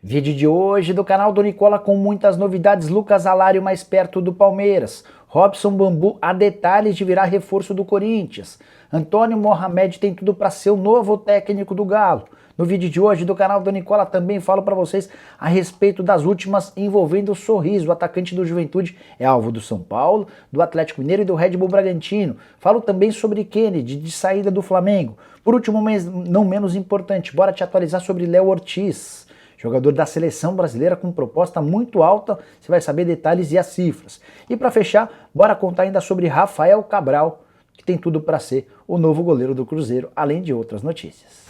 Vídeo de hoje do canal do Nicola com muitas novidades. Lucas Alário mais perto do Palmeiras. Robson Bambu a detalhes de virar reforço do Corinthians. Antônio Mohamed tem tudo para ser o novo técnico do Galo. No vídeo de hoje do canal do Nicola também falo para vocês a respeito das últimas envolvendo o Sorriso. O atacante do Juventude é alvo do São Paulo, do Atlético Mineiro e do Red Bull Bragantino. Falo também sobre Kennedy, de saída do Flamengo. Por último, mas não menos importante, bora te atualizar sobre Léo Ortiz. Jogador da seleção brasileira com proposta muito alta, você vai saber detalhes e as cifras. E para fechar, bora contar ainda sobre Rafael Cabral, que tem tudo para ser o novo goleiro do Cruzeiro, além de outras notícias.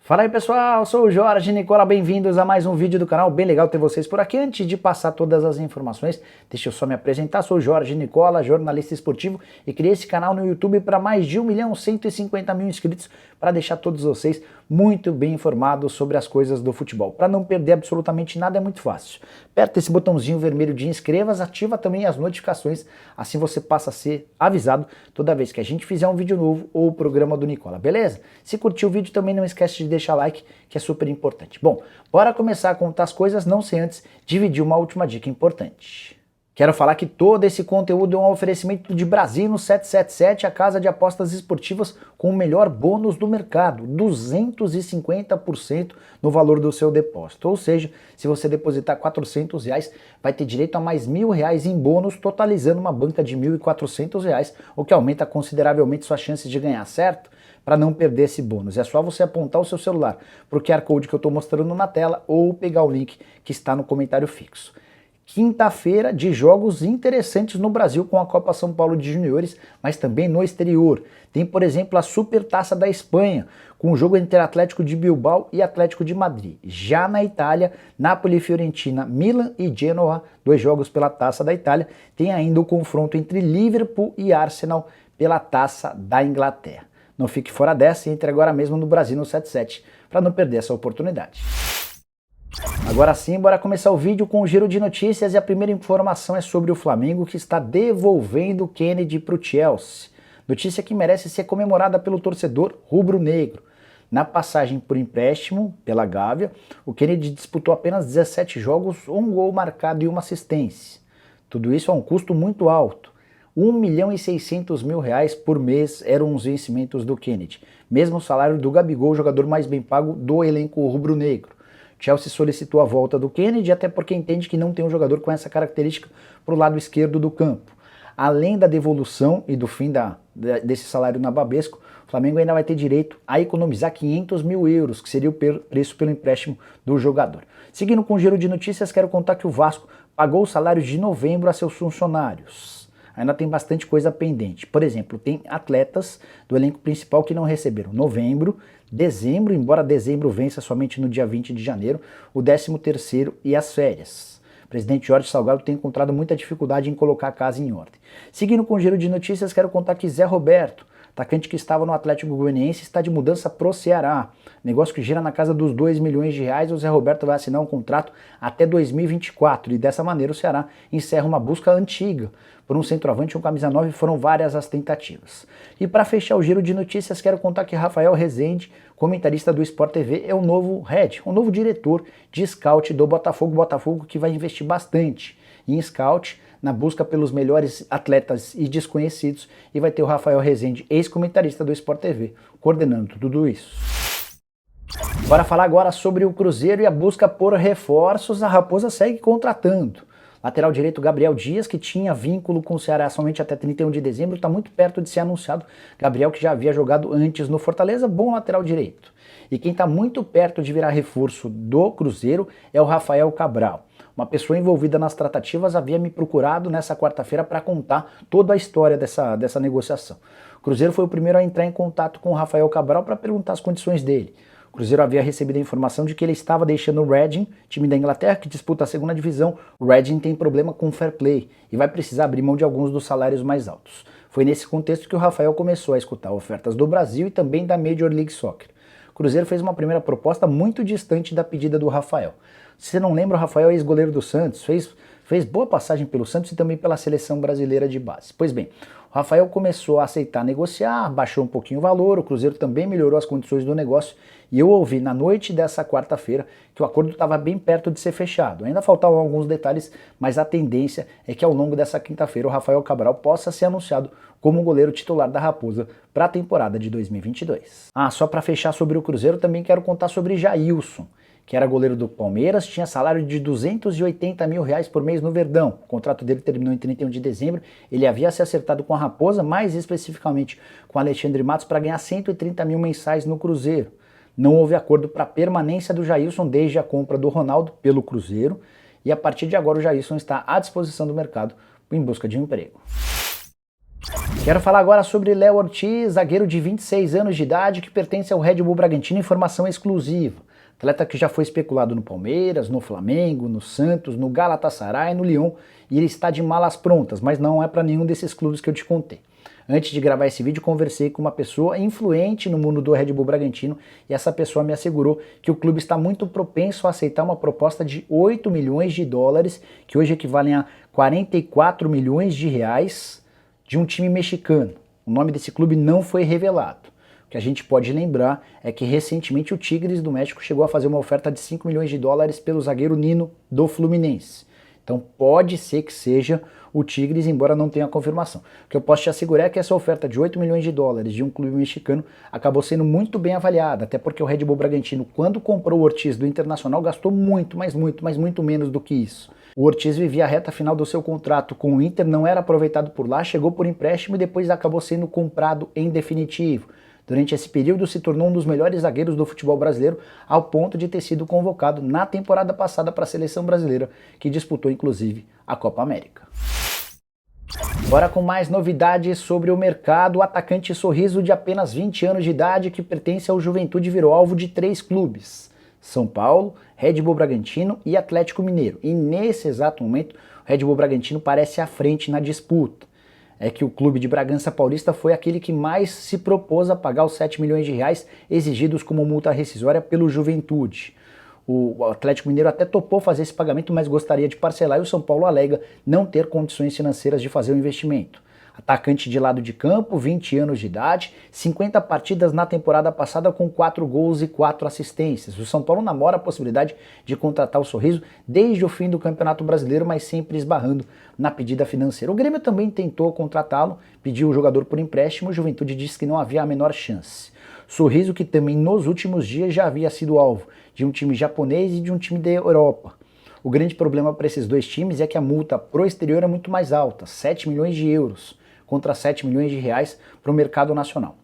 Fala aí pessoal, sou o Jorge Nicola, bem-vindos a mais um vídeo do canal, bem legal ter vocês por aqui. Antes de passar todas as informações, deixa eu só me apresentar, sou o Jorge Nicola, jornalista esportivo e criei esse canal no YouTube para mais de 1.150.000 inscritos para deixar todos vocês muito bem informados sobre as coisas do futebol. Para não perder absolutamente nada é muito fácil. Aperta esse botãozinho vermelho de inscreva-se, ativa também as notificações, assim você passa a ser avisado toda vez que a gente fizer um vídeo novo ou o programa do Nicola, beleza? Se curtiu o vídeo também não esquece de deixar like, que é super importante. Bom, bora começar a contar as coisas, não sem antes dividir uma última dica importante. Quero falar que todo esse conteúdo é um oferecimento de Brasino 777, a casa de apostas esportivas com o melhor bônus do mercado, 250% no valor do seu depósito. Ou seja, se você depositar R$400, vai ter direito a mais R$1.000 em bônus, totalizando uma banca de R$1.400, o que aumenta consideravelmente suas chances de ganhar, certo? Para não perder esse bônus, é só você apontar o seu celular para o QR Code que eu estou mostrando na tela ou pegar o link que está no comentário fixo. Quinta-feira de jogos interessantes no Brasil com a Copa São Paulo de Juniores, mas também no exterior. Tem, por exemplo, a Supertaça da Espanha, com o jogo entre Atlético de Bilbao e Atlético de Madrid. Já na Itália, Napoli e Fiorentina, Milan e Genoa, 2 jogos pela Taça da Itália. Tem ainda o confronto entre Liverpool e Arsenal pela Taça da Inglaterra. Não fique fora dessa e entre agora mesmo no Brasino 77 para não perder essa oportunidade. Agora sim, bora começar o vídeo com um giro de notícias e a primeira informação é sobre o Flamengo que está devolvendo o Kennedy para o Chelsea. Notícia que merece ser comemorada pelo torcedor rubro-negro. Na passagem por empréstimo pela Gávea, o Kennedy disputou apenas 17 jogos, 1 gol marcado e 1 assistência. Tudo isso a um custo muito alto. R$1.600.000 por mês eram os vencimentos do Kennedy, mesmo o salário do Gabigol, o jogador mais bem pago do elenco rubro-negro. Chelsea solicitou a volta do Kennedy, até porque entende que não tem um jogador com essa característica para o lado esquerdo do campo. Além da devolução e do fim desse salário nababesco, o Flamengo ainda vai ter direito a economizar €500.000, que seria o preço pelo empréstimo do jogador. Seguindo com o giro de notícias, quero contar que o Vasco pagou o salário de novembro a seus funcionários. Ainda tem bastante coisa pendente. Por exemplo, tem atletas do elenco principal que não receberam novembro, dezembro, embora dezembro vença somente no dia 20 de janeiro, o 13º e as férias. O presidente Jorge Salgado tem encontrado muita dificuldade em colocar a casa em ordem. Seguindo com o giro de notícias, quero contar que Zé Roberto, atacante que estava no Atlético Goianiense, está de mudança pro Ceará. Negócio que gira na casa dos R$2 milhões. O Zé Roberto vai assinar um contrato até 2024 e dessa maneira o Ceará encerra uma busca antiga por um centroavante e um camisa 9, foram várias as tentativas. E para fechar o giro de notícias, quero contar que Rafael Rezende, comentarista do Sport TV, é o novo head, o novo diretor de scout do Botafogo. Botafogo que vai investir bastante em scout, na busca pelos melhores atletas e desconhecidos, e vai ter o Rafael Rezende, ex-comentarista do Sport TV, coordenando tudo isso. Bora falar agora sobre o Cruzeiro e a busca por reforços. A Raposa segue contratando. Lateral direito Gabriel Dias, que tinha vínculo com o Ceará somente até 31 de dezembro, está muito perto de ser anunciado. Gabriel, que já havia jogado antes no Fortaleza, bom lateral direito. E quem está muito perto de virar reforço do Cruzeiro é o Rafael Cabral. Uma pessoa envolvida nas tratativas havia me procurado nessa quarta-feira para contar toda a história dessa negociação. O Cruzeiro foi o primeiro a entrar em contato com o Rafael Cabral para perguntar as condições dele. O Cruzeiro havia recebido a informação de que ele estava deixando o Reading, time da Inglaterra que disputa a 2ª divisão. O Reading tem problema com o fair play e vai precisar abrir mão de alguns dos salários mais altos. Foi nesse contexto que o Rafael começou a escutar ofertas do Brasil e também da Major League Soccer. O Cruzeiro fez uma primeira proposta muito distante da pedida do Rafael. Se você não lembra, o Rafael é ex-goleiro do Santos, fez boa passagem pelo Santos e também pela seleção brasileira de base. Pois bem, O Rafael começou a aceitar negociar, baixou um pouquinho o valor, o Cruzeiro também melhorou as condições do negócio e eu ouvi na noite dessa quarta-feira que o acordo estava bem perto de ser fechado. Ainda faltavam alguns detalhes, mas a tendência é que ao longo dessa quinta-feira o Rafael Cabral possa ser anunciado como goleiro titular da Raposa para a temporada de 2022. Só para fechar sobre o Cruzeiro, também quero contar sobre Jailson, que era goleiro do Palmeiras, tinha salário de R$280 mil por mês no Verdão. O contrato dele terminou em 31 de dezembro, ele havia se acertado com a Raposa, mais especificamente com Alexandre Matos, para ganhar 130 mil mensais no Cruzeiro. Não houve acordo para a permanência do Jailson desde a compra do Ronaldo pelo Cruzeiro, e a partir de agora o Jailson está à disposição do mercado em busca de um emprego. Quero falar agora sobre Léo Ortiz, zagueiro de 26 anos de idade que pertence ao Red Bull Bragantino, informação exclusiva. Atleta que já foi especulado no Palmeiras, no Flamengo, no Santos, no Galatasaray, no Lyon, e ele está de malas prontas, mas não é para nenhum desses clubes que eu te contei. Antes de gravar esse vídeo, conversei com uma pessoa influente no mundo do Red Bull Bragantino e essa pessoa me assegurou que o clube está muito propenso a aceitar uma proposta de 8 milhões de dólares, que hoje equivalem a 44 milhões de reais, de um time mexicano. O nome desse clube não foi revelado. O que a gente pode lembrar é que recentemente o Tigres do México chegou a fazer uma oferta de 5 milhões de dólares pelo zagueiro Nino do Fluminense. Então pode ser que seja o Tigres, embora não tenha confirmação. O que eu posso te assegurar é que essa oferta de 8 milhões de dólares de um clube mexicano acabou sendo muito bem avaliada, até porque o Red Bull Bragantino, quando comprou o Ortiz do Internacional, gastou muito menos do que isso. O Ortiz vivia a reta final do seu contrato com o Inter, não era aproveitado por lá, chegou por empréstimo e depois acabou sendo comprado em definitivo. Durante esse período se tornou um dos melhores zagueiros do futebol brasileiro, ao ponto de ter sido convocado na temporada passada para a seleção brasileira, que disputou inclusive a Copa América. Agora com mais novidades sobre o mercado, o atacante Sorriso de apenas 20 anos de idade que pertence ao Juventude virou alvo de 3 clubes: São Paulo, Red Bull Bragantino e Atlético Mineiro. E nesse exato momento o Red Bull Bragantino parece à frente na disputa. É que o clube de Bragança Paulista foi aquele que mais se propôs a pagar os 7 milhões de reais exigidos como multa rescisória pelo Juventude. O Atlético Mineiro até topou fazer esse pagamento, mas gostaria de parcelar e o São Paulo alega não ter condições financeiras de fazer o investimento. Atacante de lado de campo, 20 anos de idade, 50 partidas na temporada passada com 4 gols e 4 assistências. O São Paulo namora a possibilidade de contratar o Sorriso desde o fim do Campeonato Brasileiro, mas sempre esbarrando na pedida financeira. O Grêmio também tentou contratá-lo, pediu o jogador por empréstimo, o Juventude disse que não havia a menor chance. Sorriso que também nos últimos dias já havia sido alvo de um time japonês e de um time da Europa. O grande problema para esses dois times é que a multa pro exterior é muito mais alta, 7 milhões de euros. Contra 7 milhões de reais para o mercado nacional.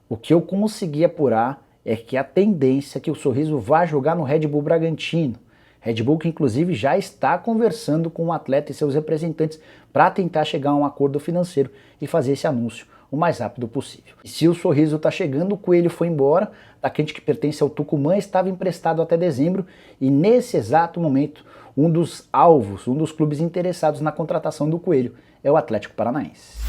O que eu consegui apurar é que a tendência é que o Sorriso vá jogar no Red Bull Bragantino. Red Bull que inclusive já está conversando com o atleta e seus representantes para tentar chegar a um acordo financeiro e fazer esse anúncio o mais rápido possível. E se o Sorriso está chegando, o Coelho foi embora, atacante que pertence ao Tucumã estava emprestado até dezembro e nesse exato momento um dos alvos, um dos clubes interessados na contratação do Coelho é o Atlético Paranaense.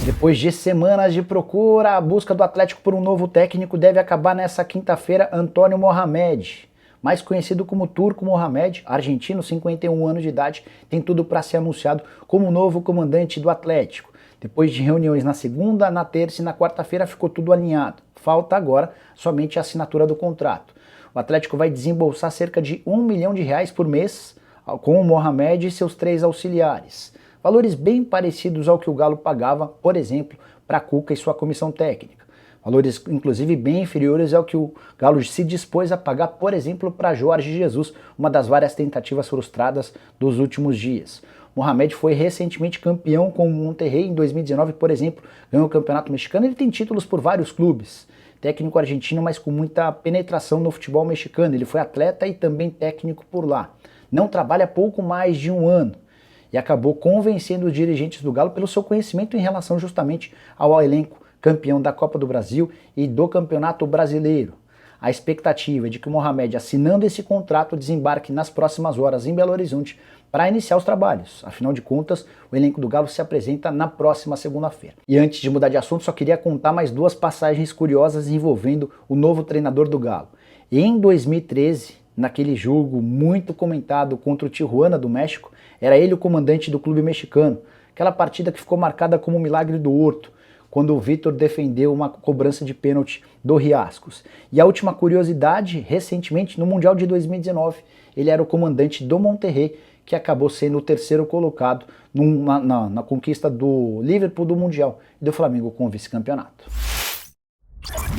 Depois de semanas de procura, a busca do Atlético por um novo técnico deve acabar nessa quinta-feira. Antônio Mohamed, mais conhecido como Turco Mohamed, argentino, 51 anos de idade, tem tudo para ser anunciado como o novo comandante do Atlético. Depois de reuniões na segunda, na terça e na quarta-feira ficou tudo alinhado. Falta agora somente a assinatura do contrato. O Atlético vai desembolsar cerca de 1 milhão de reais por mês com o Mohamed e seus 3 auxiliares. Valores bem parecidos ao que o Galo pagava, por exemplo, para Cuca e sua comissão técnica. Valores, inclusive, bem inferiores ao que o Galo se dispôs a pagar, por exemplo, para Jorge Jesus, uma das várias tentativas frustradas dos últimos dias. Mohamed foi recentemente campeão com o Monterrey em 2019, por exemplo, ganhou o Campeonato Mexicano. Ele tem títulos por vários clubes. Técnico argentino, mas com muita penetração no futebol mexicano. Ele foi atleta e também técnico por lá. Não trabalha pouco mais de 1 ano. E acabou convencendo os dirigentes do Galo pelo seu conhecimento em relação justamente ao elenco campeão da Copa do Brasil e do Campeonato Brasileiro. A expectativa é de que o Mohamed, assinando esse contrato, desembarque nas próximas horas em Belo Horizonte para iniciar os trabalhos. Afinal de contas, o elenco do Galo se apresenta na próxima segunda-feira. E antes de mudar de assunto, só queria contar mais 2 passagens curiosas envolvendo o novo treinador do Galo. Em 2013, naquele jogo muito comentado contra o Tijuana do México, era ele o comandante do clube mexicano, aquela partida que ficou marcada como o milagre do Horto, quando o Vitor defendeu uma cobrança de pênalti do Riascos. E a última curiosidade, recentemente, no Mundial de 2019, ele era o comandante do Monterrey, que acabou sendo o terceiro colocado na conquista do Liverpool do Mundial e do Flamengo com o vice-campeonato.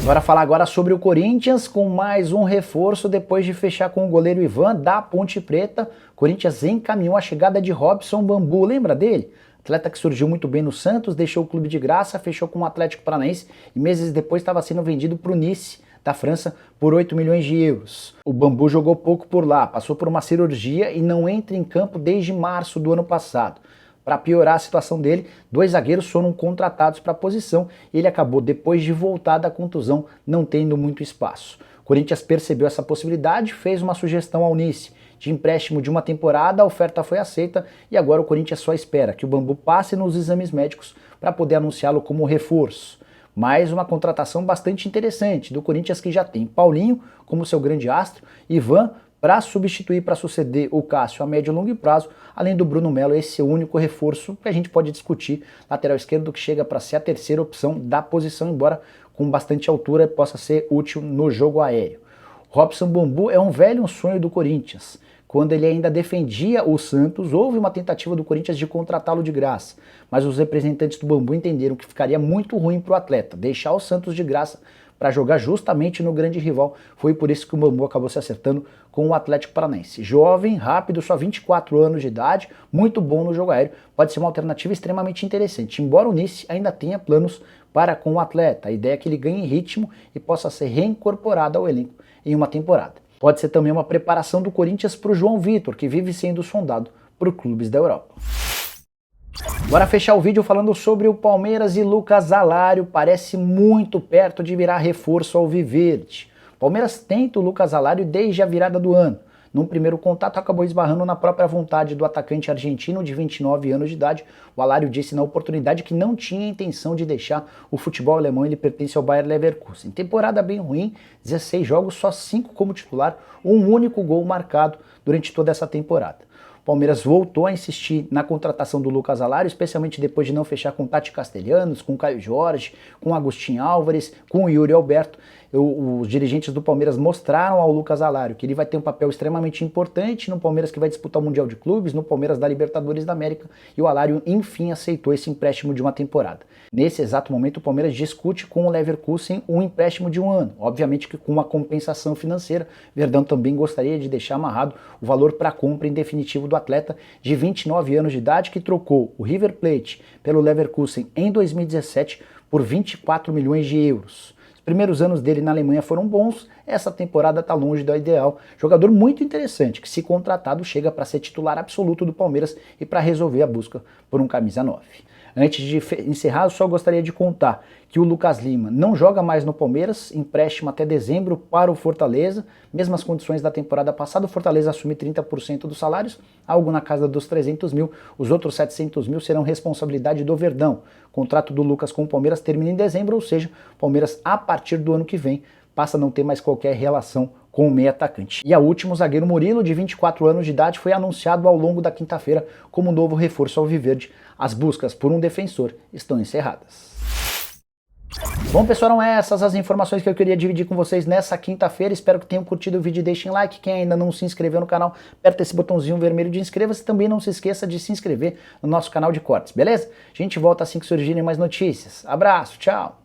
Bora falar agora sobre o Corinthians, com mais um reforço depois de fechar com o goleiro Ivan da Ponte Preta. O Corinthians encaminhou a chegada de Robson Bambu, lembra dele? Atleta que surgiu muito bem no Santos, deixou o clube de graça, fechou com o Atlético Paranaense e meses depois estava sendo vendido para o Nice, da França, por 8 milhões de euros. O Bambu jogou pouco por lá, passou por uma cirurgia e não entra em campo desde março do ano passado. Para piorar a situação dele, 2 zagueiros foram contratados para a posição e ele acabou, depois de voltar da contusão, não tendo muito espaço. O Corinthians percebeu essa possibilidade, fez uma sugestão ao Nice de empréstimo de uma temporada, a oferta foi aceita e agora o Corinthians só espera que o Bambu passe nos exames médicos para poder anunciá-lo como reforço. Mais uma contratação bastante interessante do Corinthians, que já tem Paulinho como seu grande astro, Ivan para substituir, para suceder o Cássio a médio e longo prazo, além do Bruno Melo, esse é o único reforço que a gente pode discutir, lateral esquerdo, que chega para ser a terceira opção da posição, embora com bastante altura possa ser útil no jogo aéreo. Robson Bambu é um velho sonho do Corinthians. Quando ele ainda defendia o Santos, houve uma tentativa do Corinthians de contratá-lo de graça, mas os representantes do Bambu entenderam que ficaria muito ruim para o atleta deixar o Santos de graça para jogar justamente no grande rival. Foi por isso que o Bambu acabou se acertando com o Atlético Paranaense. Jovem, rápido, só 24 anos de idade, muito bom no jogo aéreo, pode ser uma alternativa extremamente interessante, embora o Nice ainda tenha planos para com o atleta. A ideia é que ele ganhe ritmo e possa ser reincorporado ao elenco em uma temporada. Pode ser também uma preparação do Corinthians para o João Vitor, que vive sendo sondado por clubes da Europa. Bora fechar o vídeo falando sobre o Palmeiras e Lucas Alário. Parece muito perto de virar reforço alviverde. O Palmeiras tenta o Lucas Alário desde a virada do ano. Num primeiro contato, acabou esbarrando na própria vontade do atacante argentino de 29 anos de idade. O Alário disse na oportunidade que não tinha intenção de deixar o futebol alemão, ele pertence ao Bayer Leverkusen. Temporada bem ruim, 16 jogos, só 5 como titular, um único gol marcado durante toda essa temporada. O Palmeiras voltou a insistir na contratação do Lucas Alário, especialmente depois de não fechar com Tati Castellanos, com Caio Jorge, com Agustin Álvares, com o Yuri Alberto. Os dirigentes do Palmeiras mostraram ao Lucas Alário que ele vai ter um papel extremamente importante no Palmeiras, que vai disputar o Mundial de Clubes, no Palmeiras da Libertadores da América, e o Alário enfim aceitou esse empréstimo de uma temporada. Nesse exato momento o Palmeiras discute com o Leverkusen um empréstimo de 1 ano, obviamente que com uma compensação financeira. Verdão também gostaria de deixar amarrado o valor para compra em definitivo do atleta de 29 anos de idade, que trocou o River Plate pelo Leverkusen em 2017 por 24 milhões de euros. Primeiros anos dele na Alemanha foram bons, essa temporada está longe do ideal. Jogador muito interessante, que se contratado chega para ser titular absoluto do Palmeiras e para resolver a busca por um camisa 9. Antes de encerrar, eu só gostaria de contar que o Lucas Lima não joga mais no Palmeiras, empréstimo até dezembro para o Fortaleza, mesmas condições da temporada passada. O Fortaleza assume 30% dos salários, algo na casa dos 300 mil, os outros 700 mil serão responsabilidade do Verdão. O contrato do Lucas com o Palmeiras termina em dezembro, ou seja, o Palmeiras a partir do ano que vem passa a não ter mais qualquer relação com o meio atacante. E a último, o zagueiro Murilo, de 24 anos de idade, foi anunciado ao longo da quinta-feira como novo reforço alviverde. As buscas por um defensor estão encerradas. Bom, pessoal, eram essas as informações que eu queria dividir com vocês nessa quinta-feira. Espero que tenham curtido o vídeo e deixem like. Quem ainda não se inscreveu no canal, aperta esse botãozinho vermelho de inscreva-se. Também não se esqueça de se inscrever no nosso canal de cortes, beleza? A gente volta assim que surgirem mais notícias. Abraço, tchau!